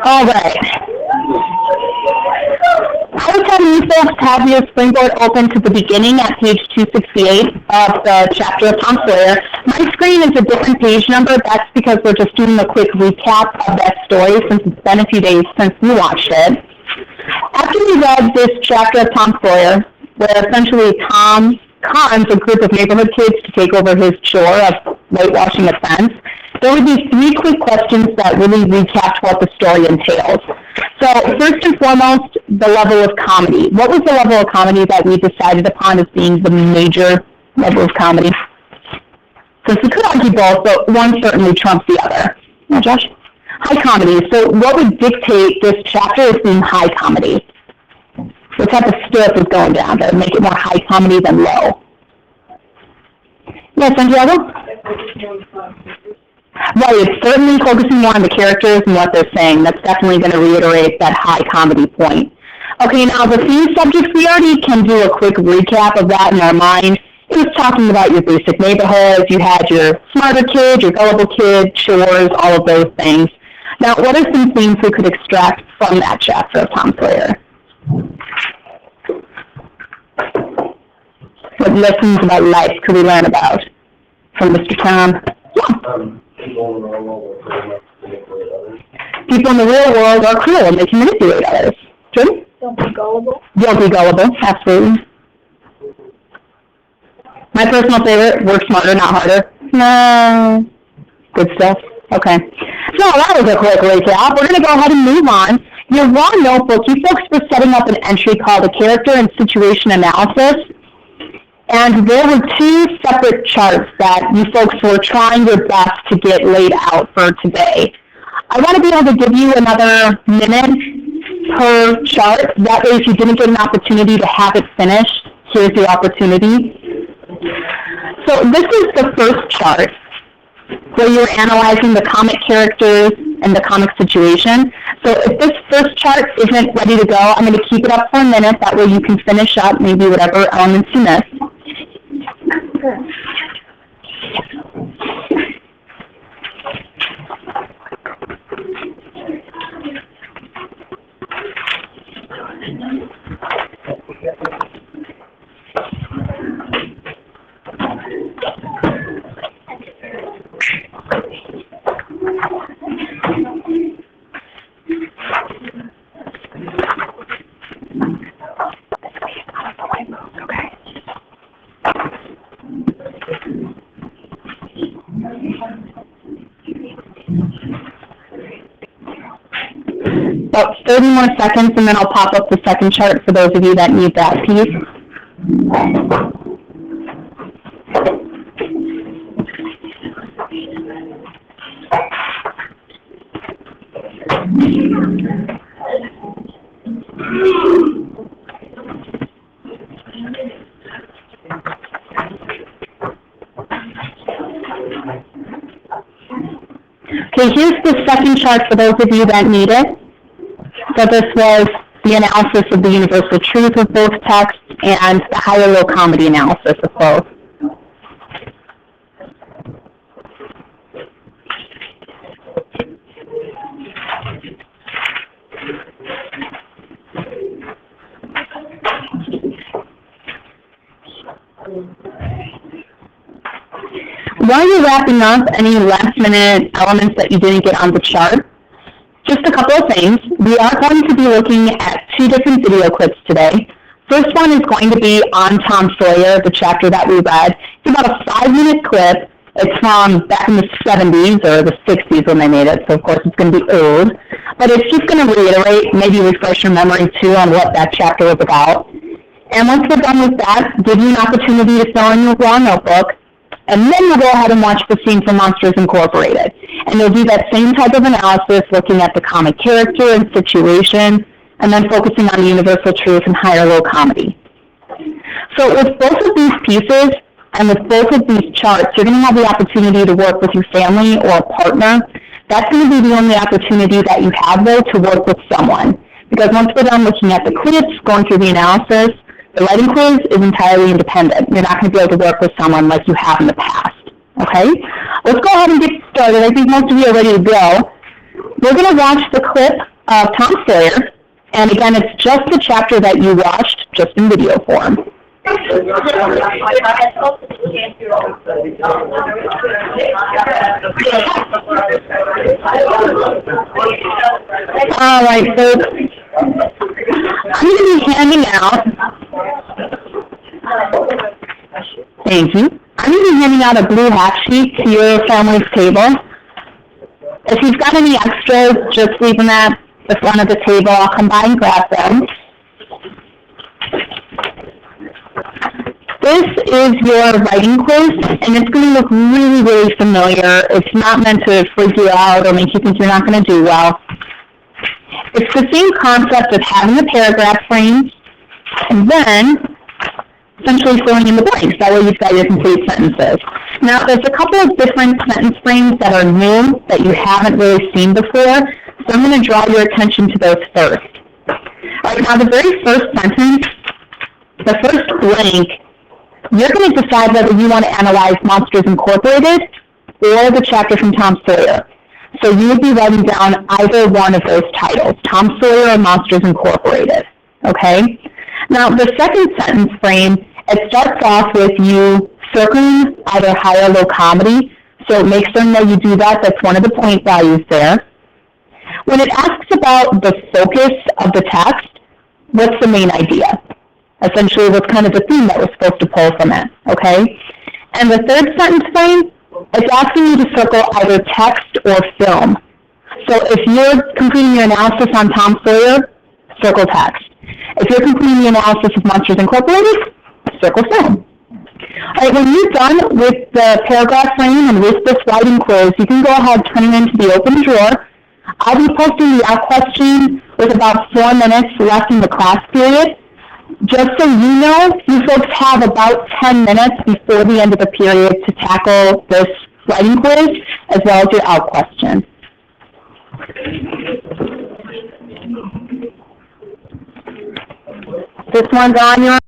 All right. I was having you folks have your Springboard open to the beginning at page 268 of the chapter of Tom Sawyer. My screen is a different page number. That's because we're just doing a quick recap of that story since it's been a few days since we watched it. After we read this chapter of Tom Sawyer, where essentially Tom cons a group of neighborhood kids to take over his chore of whitewashing a fence, there would be three quick questions that really recapped what the story entails. So first and foremost, the level of comedy. What was the level of comedy that we decided upon as being the major level of comedy? Since we could argue both, but one certainly trumps the other. Yeah, Josh? High comedy. So what would dictate this chapter as being high comedy? What type of stuff is going down to make it more high comedy than low? Yes, Santiago? Right, it's certainly focusing more on the characters and what they're saying. That's definitely going to reiterate that high comedy point. Okay, now the theme subjects, we already can do a quick recap of that in our mind. It was talking about your basic neighborhoods. You had your smarter kid, your gullible kid, chores, all of those things. Now, what are some themes we could extract from that chapter of Tom Sawyer? What lessons about life could we learn about from Mr. Tom? Yeah. People in the real world are cruel and they can manipulate others. True? Don't be gullible. Don't be gullible, absolutely. My personal favorite, work smarter, not harder. No. Good stuff. Okay. So that was a quick recap. We're going to go ahead and move on. Your raw notebook, you folks were setting up an entry called a character and situation analysis. And there were two separate charts that you folks were trying your best to get laid out for today. I want to be able to give you another minute per chart. That way, if you didn't get an opportunity to have it finished, here's your opportunity. So this is the first chart where you're analyzing the comic characters and the comic situation. So if this first chart isn't ready to go, I'm going to keep it up for a minute. That way you can finish up maybe whatever elements you missed. About 30 more seconds, and then I'll pop up the second chart for those of you that need that piece. Okay, here's the second chart for those of you that need it. So this was the analysis of the universal truth of both texts and the higher-low comedy analysis of both. While you're wrapping up any last-minute elements that you didn't get on the chart, just a couple of things. We are going to be looking at two different video clips today. First one is going to be on Tom Sawyer, the chapter that we read. It's about a 5-minute clip. It's from back in the 70s or the 60s when they made it, so of course it's going to be old. But it's just going to reiterate, maybe refresh your memory too on what that chapter was about. And once we're done with that, give you an opportunity to fill in your raw notebook. And then we'll go ahead and watch the scene from Monsters Incorporated. And you'll do that same type of analysis, looking at the comic character and situation, and then focusing on the universal truth and higher-low comedy. So with both of these pieces, And with both of these charts, you're going to have the opportunity to work with your family or a partner. That's going to be the only opportunity that you have, though, to work with someone. Because once we're done looking at the quiz, going through the analysis, the writing quiz is entirely independent. You're not going to be able to work with someone like you have in the past. Okay? Let's go ahead and get started. I think most of you are ready to go. We're going to watch the clip of Tom Sawyer. And again, it's just the chapter that you watched, just in video form. All right, folks. I'm going to be handing out. Thank you. I'm going to be handing out a blue half sheet to your family's table. If you've got any extras, just leave them at the front of the table. I'll come by and grab them. This is your writing quiz, and it's going to look really, really familiar. It's not meant to freak you out or make you think you're not going to do well. It's the same concept of having a paragraph frame, and then essentially filling in the blanks. That way you've got your complete sentences. Now, there's a couple of different sentence frames that are new that you haven't really seen before, so I'm going to draw your attention to those first. All right, now the very first sentence, the first blank, you're going to decide whether you want to analyze Monsters Incorporated or the chapter from Tom Sawyer. So you would be writing down either one of those titles, Tom Sawyer or Monsters Incorporated, okay? Now, the second sentence frame, it starts off with you circling either high or low comedy, so make certain that you do that. That's one of the point values there. When it asks about the focus of the text, what's the main idea? Essentially, what's kind of the theme that we're supposed to pull from it, okay? And the third sentence frame, it's asking you to circle either text or film. So if you're completing your analysis on Tom Sawyer, circle text. If you're completing the analysis of Monsters Incorporated, circle film. All right, when you're done with the paragraph frame and with this writing quiz, you can go ahead and turn it into the open drawer. I'll be posting the out question with about 4 minutes left in the class period. Just so you know, you folks have about 10 minutes before the end of the period to tackle this writing quiz as well as your out question. This one's on your